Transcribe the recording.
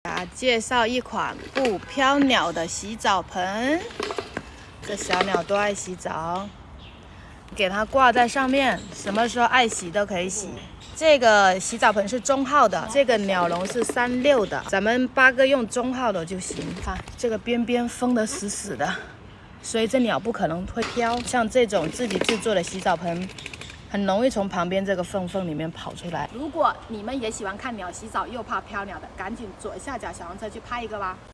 给大家介绍一款不飘鸟的洗澡盆，这小鸟都爱洗澡，给它挂在上面，什么时候爱洗都可以洗。这个洗澡盆是中号的，这个鸟笼是36的，咱们8个用中号的就行。看这个边边封得死死的，所以这鸟不可能会飘。像这种自己制作的洗澡盆，很容易从旁边这个缝里面跑出来。如果你们也喜欢看鸟洗澡又怕飘鸟的，赶紧左下角小黄车去拍一个吧。